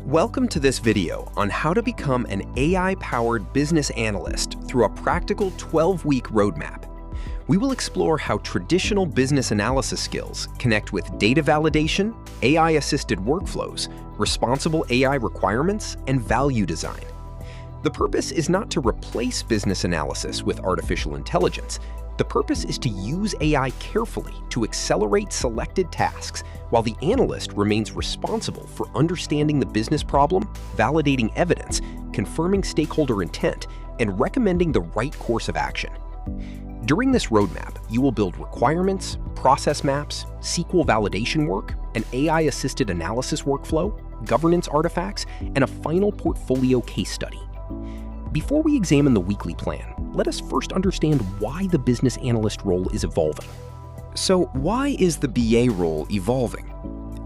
Welcome to this video on how to become an AI-powered business analyst through a practical 12-week roadmap. We will explore how traditional business analysis skills connect with data validation, AI-assisted workflows, responsible AI requirements, and value design. The purpose is not to replace business analysis with artificial intelligence. The purpose is to use AI carefully to accelerate selected tasks, while the analyst remains responsible for understanding the business problem, validating evidence, confirming stakeholder intent, and recommending the right course of action. During this roadmap, you will build requirements, process maps, SQL validation work, an AI-assisted analysis workflow, governance artifacts, and a final portfolio case study. Before we examine the weekly plan, let us first understand why the business analyst role is evolving. So why is the BA role evolving?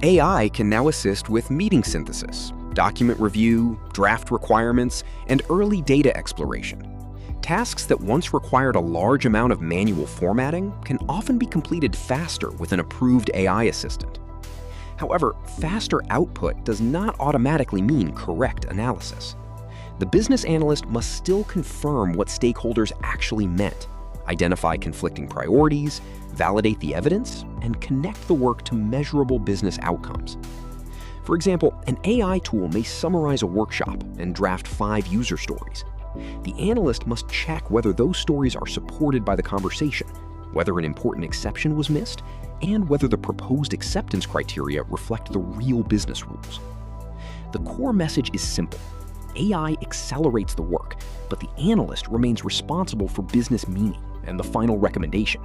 AI can now assist with meeting synthesis, document review, draft requirements, and early data exploration. Tasks that once required a large amount of manual formatting can often be completed faster with an approved AI assistant. However, faster output does not automatically mean correct analysis. The business analyst must still confirm what stakeholders actually meant, identify conflicting priorities, validate the evidence, and connect the work to measurable business outcomes. For example, an AI tool may summarize a workshop and draft 5 user stories. The analyst must check whether those stories are supported by the conversation, whether an important exception was missed, and whether the proposed acceptance criteria reflect the real business rules. The core message is simple. AI accelerates the work, but the analyst remains responsible for business meaning and the final recommendation.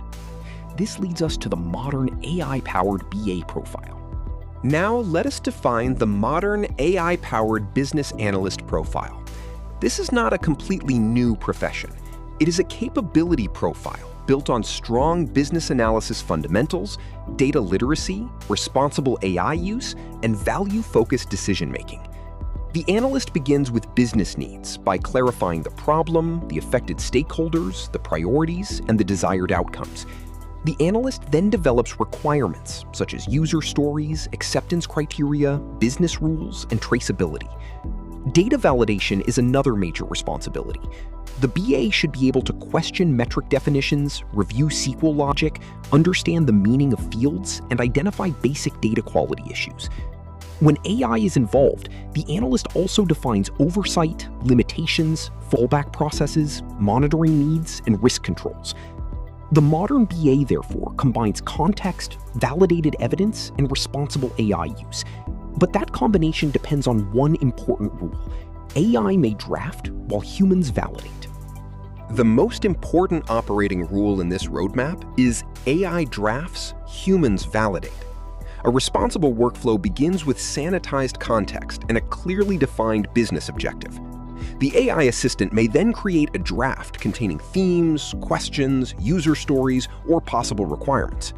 This leads us to the modern AI-powered BA profile. Now let us define the modern AI-powered business analyst profile. This is not a completely new profession. It is a capability profile built on strong business analysis fundamentals, data literacy, responsible AI use, and value-focused decision-making. The analyst begins with business needs by clarifying the problem, the affected stakeholders, the priorities, and the desired outcomes. The analyst then develops requirements such as user stories, acceptance criteria, business rules, and traceability. Data validation is another major responsibility. The BA should be able to question metric definitions, review SQL logic, understand the meaning of fields, and identify basic data quality issues. When AI is involved, the analyst also defines oversight, limitations, fallback processes, monitoring needs, and risk controls. The modern BA, therefore, combines context, validated evidence, and responsible AI use. But that combination depends on one important rule. AI may draft while humans validate. The most important operating rule in this roadmap is AI drafts, humans validate. A responsible workflow begins with sanitized context and a clearly defined business objective. The AI assistant may then create a draft containing themes, questions, user stories, or possible requirements.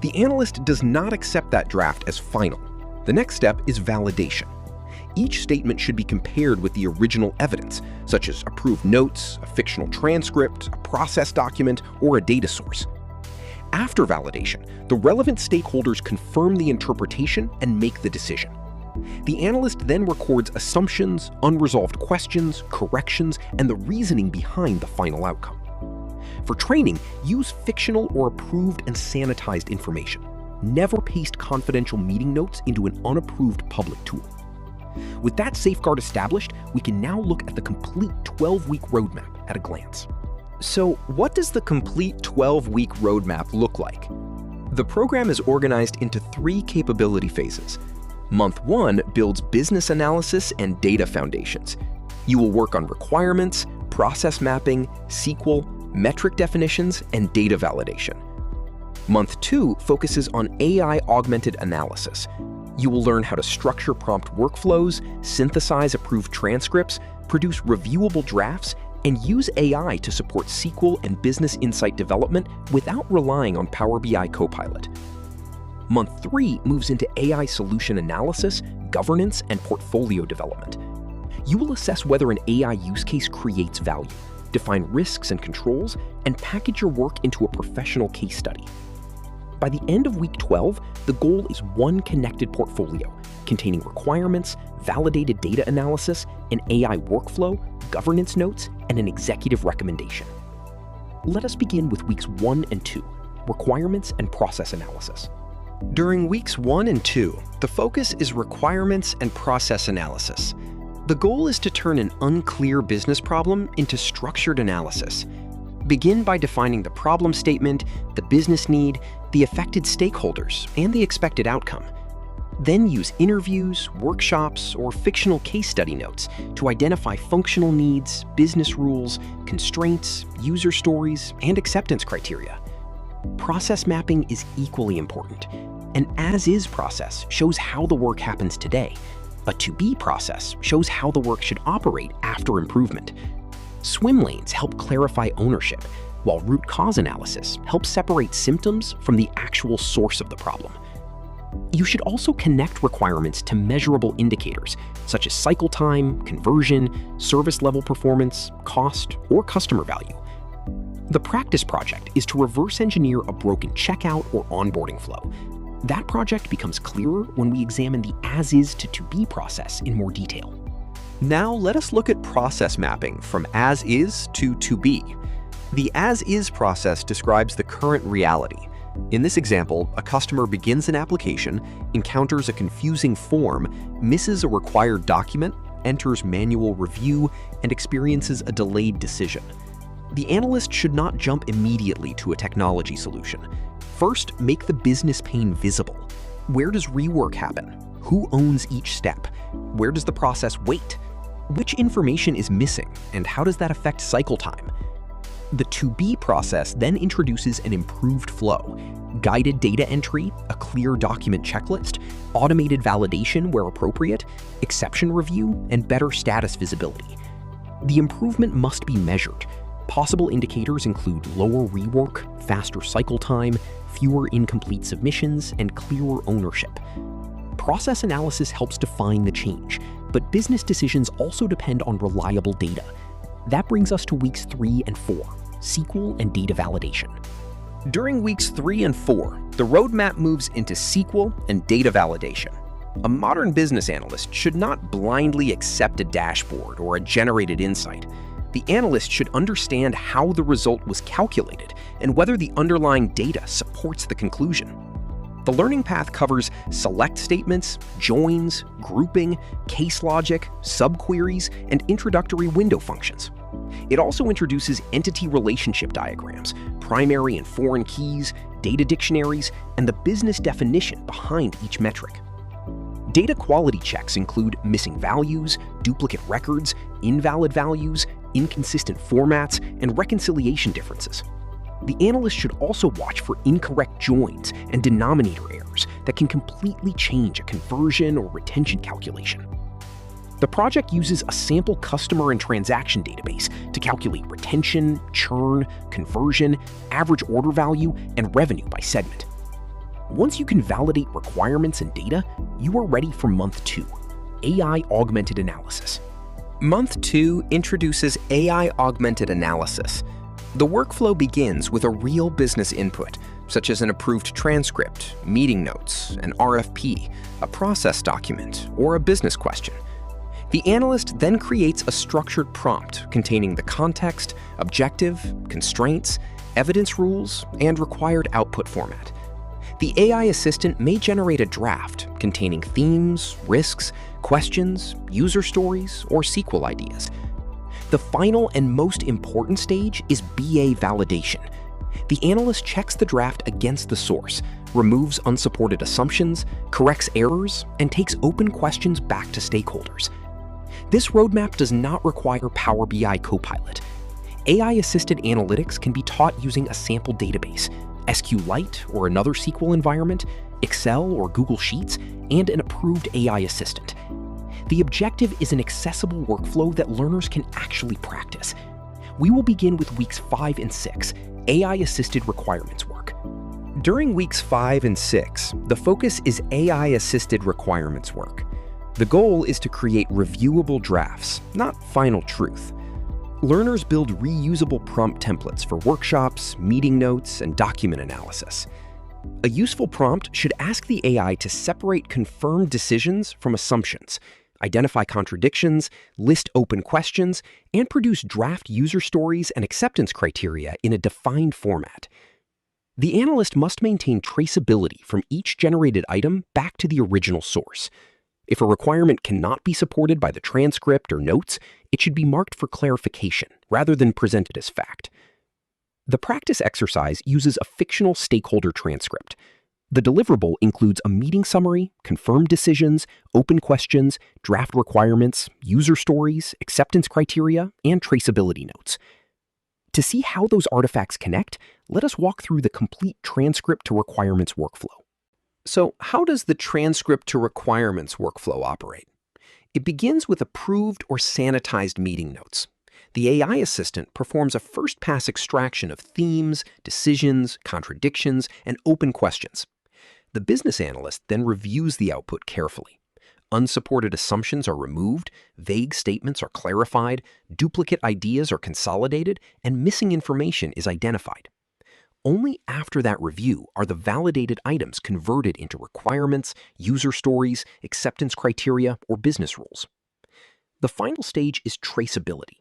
The analyst does not accept that draft as final. The next step is validation. Each statement should be compared with the original evidence, such as approved notes, a fictional transcript, a process document, or a data source. After validation, the relevant stakeholders confirm the interpretation and make the decision. The analyst then records assumptions, unresolved questions, corrections, and the reasoning behind the final outcome. For training, use fictional or approved and sanitized information. Never paste confidential meeting notes into an unapproved public tool. With that safeguard established, we can now look at the complete 12-week roadmap at a glance. So, what does the complete 12-week roadmap look like? The program is organized into 3 capability phases. Month 1 builds business analysis and data foundations. You will work on requirements, process mapping, SQL, metric definitions, and data validation. Month 2 focuses on AI-Augmented analysis. You will learn how to structure prompt workflows, synthesize approved transcripts, produce reviewable drafts, and use AI to support SQL and business insight development without relying on Power BI Copilot. Month 3 moves into AI solution analysis, governance, and portfolio development. You will assess whether an AI use case creates value, define risks and controls, and package your work into a professional case study. By the end of week 12, the goal is one connected portfolio containing requirements, validated data analysis, an AI workflow, governance notes, and an executive recommendation. Let us begin with weeks 1 and 2, requirements and process analysis. During weeks 1 and 2, the focus is requirements and process analysis. The goal is to turn an unclear business problem into structured analysis. Begin by defining the problem statement, the business need, the affected stakeholders, and the expected outcome. Then use interviews, workshops, or fictional case study notes to identify functional needs, business rules, constraints, user stories, and acceptance criteria. Process mapping is equally important. An as-is process shows how the work happens today. A to-be process shows how the work should operate after improvement. Swim lanes help clarify ownership, while root cause analysis helps separate symptoms from the actual source of the problem. You should also connect requirements to measurable indicators, such as cycle time, conversion, service level performance, cost, or customer value. The practice project is to reverse engineer a broken checkout or onboarding flow. That project becomes clearer when we examine the as-is to to-be process in more detail. Now let us look at process mapping from as-is to to-be. The as-is process describes the current reality. In this example, a customer begins an application, encounters a confusing form, misses a required document, enters manual review, and experiences a delayed decision. The analyst should not jump immediately to a technology solution. First, make the business pain visible. Where does rework happen? Who owns each step? Where does the process wait? Which information is missing, and how does that affect cycle time? The to-be process then introduces an improved flow: guided data entry, a clear document checklist, automated validation where appropriate, exception review, and better status visibility. The improvement must be measured. Possible indicators include lower rework, faster cycle time, fewer incomplete submissions, and clearer ownership. Process analysis helps define the change, but business decisions also depend on reliable data. That brings us to weeks 3 and 4, SQL and Data Validation. During weeks 3 and 4, the roadmap moves into SQL and data validation. A modern business analyst should not blindly accept a dashboard or a generated insight. The analyst should understand how the result was calculated and whether the underlying data supports the conclusion. The learning path covers select statements, joins, grouping, case logic, subqueries, and introductory window functions. It also introduces entity relationship diagrams, primary and foreign keys, data dictionaries, and the business definition behind each metric. Data quality checks include missing values, duplicate records, invalid values, inconsistent formats, and reconciliation differences. The analyst should also watch for incorrect joins and denominator errors that can completely change a conversion or retention calculation. The project uses a sample customer and transaction database to calculate retention, churn, conversion, average order value, and revenue by segment. Once you can validate requirements and data, you are ready for month 2, AI-Augmented Analysis. Month 2 introduces AI-Augmented Analysis. The workflow begins with a real business input, such as an approved transcript, meeting notes, an RFP, a process document, or a business question. The analyst then creates a structured prompt containing the context, objective, constraints, evidence rules, and required output format. The AI assistant may generate a draft containing themes, risks, questions, user stories, or SQL ideas. The final and most important stage is BA validation. The analyst checks the draft against the source, removes unsupported assumptions, corrects errors, and takes open questions back to stakeholders. This roadmap does not require Power BI Copilot. AI-assisted analytics can be taught using a sample database, SQLite or another SQL environment, Excel or Google Sheets, and an approved AI assistant. The objective is an accessible workflow that learners can actually practice. We will begin with weeks 5 and 6, AI-assisted requirements work. During weeks 5 and 6, the focus is AI-assisted requirements work. The goal is to create reviewable drafts, not final truth. Learners build reusable prompt templates for workshops, meeting notes, and document analysis. A useful prompt should ask the AI to separate confirmed decisions from assumptions, identify contradictions, list open questions, and produce draft user stories and acceptance criteria in a defined format. The analyst must maintain traceability from each generated item back to the original source. If a requirement cannot be supported by the transcript or notes, it should be marked for clarification rather than presented as fact. The practice exercise uses a fictional stakeholder transcript. The deliverable includes a meeting summary, confirmed decisions, open questions, draft requirements, user stories, acceptance criteria, and traceability notes. To see how those artifacts connect, let us walk through the complete Transcript-to-Requirements workflow. So, how does the Transcript-to-Requirements workflow operate? It begins with approved or sanitized meeting notes. The AI assistant performs a first-pass extraction of themes, decisions, contradictions, and open questions. The business analyst then reviews the output carefully. Unsupported assumptions are removed, vague statements are clarified, duplicate ideas are consolidated, and missing information is identified. Only after that review are the validated items converted into requirements, user stories, acceptance criteria, or business rules. The final stage is traceability.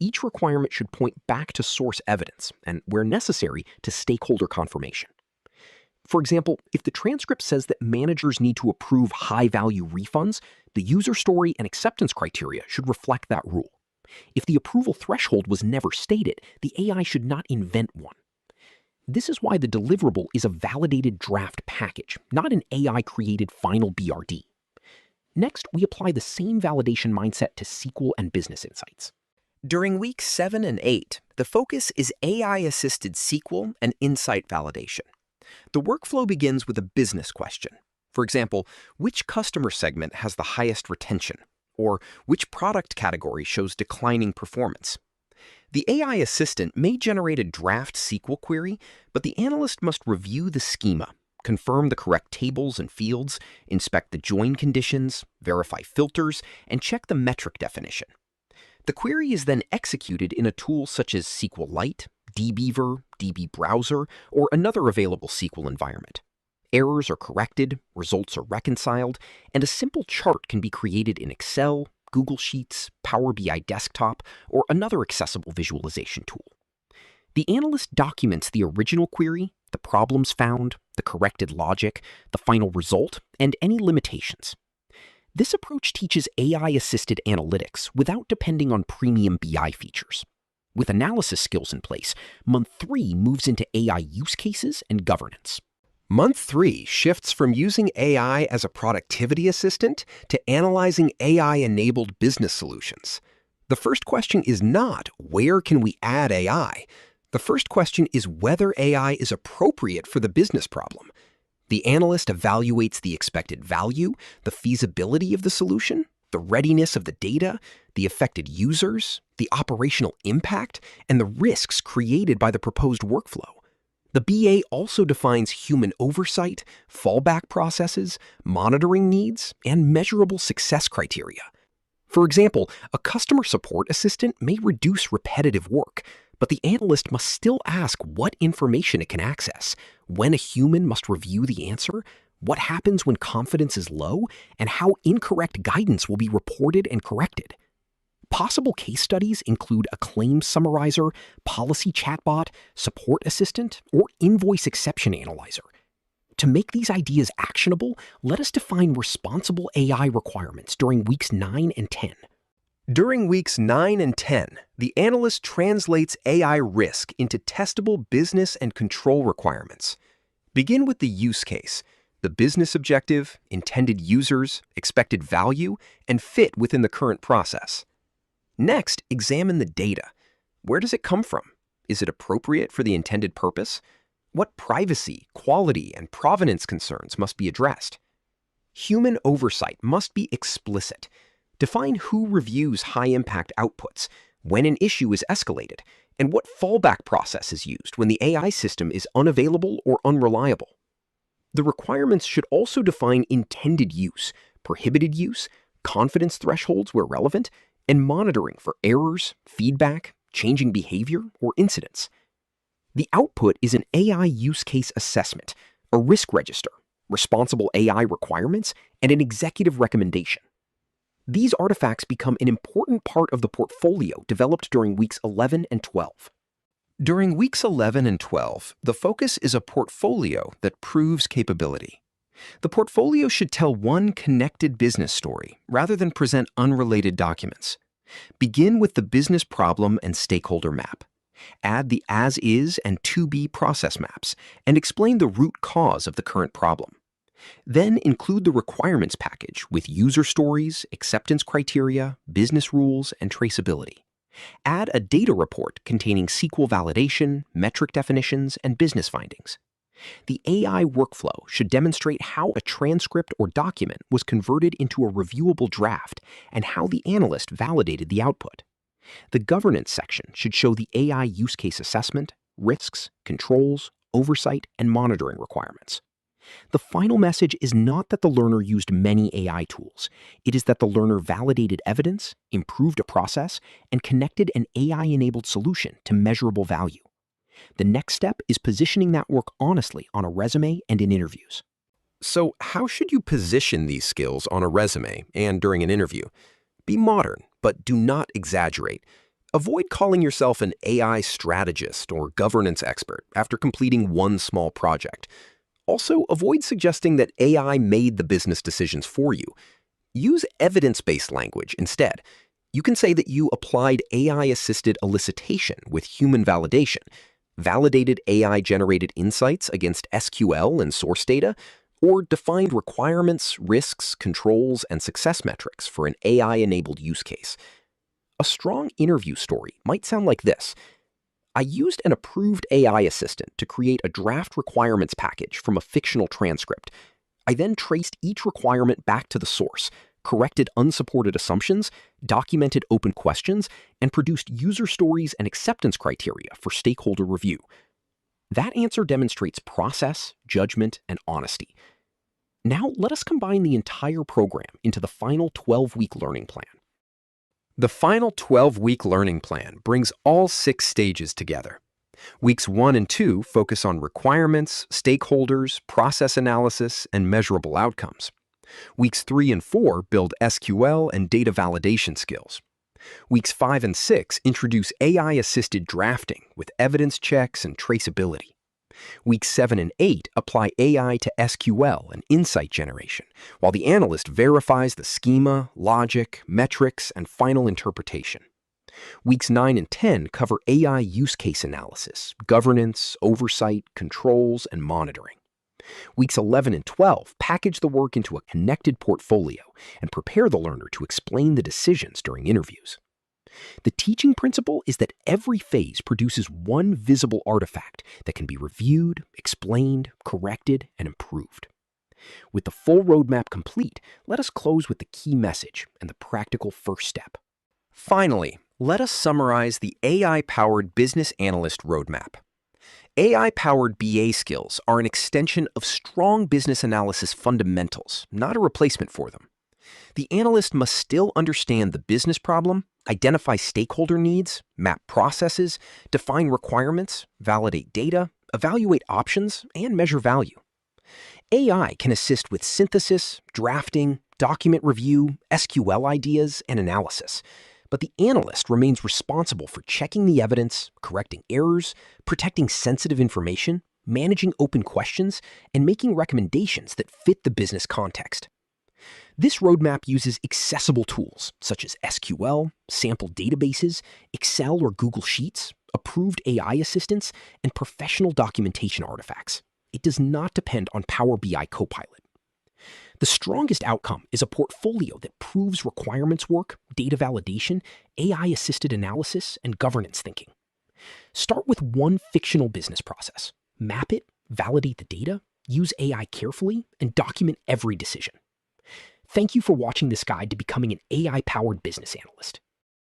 Each requirement should point back to source evidence and, where necessary, to stakeholder confirmation. For example, if the transcript says that managers need to approve high-value refunds, the user story and acceptance criteria should reflect that rule. If the approval threshold was never stated, the AI should not invent one. This is why the deliverable is a validated draft package, not an AI-created final BRD. Next, we apply the same validation mindset to SQL and business insights. During weeks 7 and 8, the focus is AI-assisted SQL and insight validation. The workflow begins with a business question. For example, which customer segment has the highest retention? Or which product category shows declining performance? The AI assistant may generate a draft SQL query, but the analyst must review the schema, confirm the correct tables and fields, inspect the join conditions, verify filters, and check the metric definition. The query is then executed in a tool such as SQLite, dbeaver, dbbrowser, or another available SQL environment. Errors are corrected, results are reconciled, and a simple chart can be created in Excel, Google Sheets, Power BI Desktop, or another accessible visualization tool. The analyst documents the original query, the problems found, the corrected logic, the final result, and any limitations. This approach teaches AI-assisted analytics without depending on premium BI features. With analysis skills in place, month 3 moves into AI use cases and governance. Month 3 shifts from using AI as a productivity assistant to analyzing AI-enabled business solutions. The first question is not, where can we add AI? The first question is whether AI is appropriate for the business problem. The analyst evaluates the expected value, the feasibility of the solution, the readiness of the data, the affected users, the operational impact, and the risks created by the proposed workflow. The BA also defines human oversight, fallback processes, monitoring needs, and measurable success criteria. For example, a customer support assistant may reduce repetitive work, but the analyst must still ask what information it can access, when a human must review the answer, what happens when confidence is low, and how incorrect guidance will be reported and corrected. Possible case studies include a claims summarizer, policy chatbot, support assistant, or invoice exception analyzer. To make these ideas actionable, let us define responsible AI requirements during weeks 9 and 10. During weeks 9 and 10, the analyst translates AI risk into testable business and control requirements. Begin with the use case, the business objective, intended users, expected value, and fit within the current process. Next, examine the data. Where does it come from? Is it appropriate for the intended purpose? What privacy, quality, and provenance concerns must be addressed? Human oversight must be explicit. Define who reviews high-impact outputs, when an issue is escalated, and what fallback process is used when the AI system is unavailable or unreliable. The requirements should also define intended use, prohibited use, confidence thresholds where relevant, and monitoring for errors, feedback, changing behavior, or incidents. The output is an AI use case assessment, a risk register, responsible AI requirements, and an executive recommendation. These artifacts become an important part of the portfolio developed during weeks 11 and 12. During weeks 11 and 12, the focus is a portfolio that proves capability. The portfolio should tell one connected business story rather than present unrelated documents. Begin with the business problem and stakeholder map. Add the as-is and to-be process maps and explain the root cause of the current problem. Then include the requirements package with user stories, acceptance criteria, business rules, and traceability. Add a data report containing SQL validation, metric definitions, and business findings. The AI workflow should demonstrate how a transcript or document was converted into a reviewable draft and how the analyst validated the output. The governance section should show the AI use case assessment, risks, controls, oversight, and monitoring requirements. The final message is not that the learner used many AI tools. It is that the learner validated evidence, improved a process, and connected an AI-enabled solution to measurable value. The next step is positioning that work honestly on a resume and in interviews. So, how should you position these skills on a resume and during an interview? Be modern, but do not exaggerate. Avoid calling yourself an AI strategist or governance expert after completing one small project. Also, avoid suggesting that AI made the business decisions for you. Use evidence-based language instead. You can say that you applied AI-assisted elicitation with human validation, validated AI-generated insights against SQL and source data, or defined requirements, risks, controls, and success metrics for an AI-enabled use case. A strong interview story might sound like this. I used an approved AI assistant to create a draft requirements package from a fictional transcript. I then traced each requirement back to the source, corrected unsupported assumptions, documented open questions, and produced user stories and acceptance criteria for stakeholder review. That answer demonstrates process, judgment, and honesty. Now let us combine the entire program into the final 12-week learning plan. The final 12-week learning plan brings all 6 stages together. Weeks 1 and 2 focus on requirements, stakeholders, process analysis, and measurable outcomes. Weeks 3 and 4 build SQL and data validation skills. Weeks 5 and 6 introduce AI-assisted drafting with evidence checks and traceability. Weeks 7 and 8 apply AI to SQL and insight generation, while the analyst verifies the schema, logic, metrics, and final interpretation. Weeks 9 and 10 cover AI use case analysis, governance, oversight, controls, and monitoring. Weeks 11 and 12 package the work into a connected portfolio and prepare the learner to explain the decisions during interviews. The teaching principle is that every phase produces one visible artifact that can be reviewed, explained, corrected, and improved. With the full roadmap complete, let us close with the key message and the practical first step. Finally, let us summarize the AI-powered business analyst roadmap. AI-powered BA skills are an extension of strong business analysis fundamentals, not a replacement for them. The analyst must still understand the business problem, identify stakeholder needs, map processes, define requirements, validate data, evaluate options, and measure value. AI can assist with synthesis, drafting, document review, SQL ideas, and analysis. But the analyst remains responsible for checking the evidence, correcting errors, protecting sensitive information, managing open questions, and making recommendations that fit the business context. This roadmap uses accessible tools such as SQL, sample databases, Excel or Google Sheets, approved AI assistants, and professional documentation artifacts. It does not depend on Power BI Copilot. The strongest outcome is a portfolio that proves requirements work, data validation, AI-assisted analysis, and governance thinking. Start with one fictional business process. Map it, validate the data, use AI carefully, and document every decision. Thank you for watching this guide to becoming an AI-powered business analyst.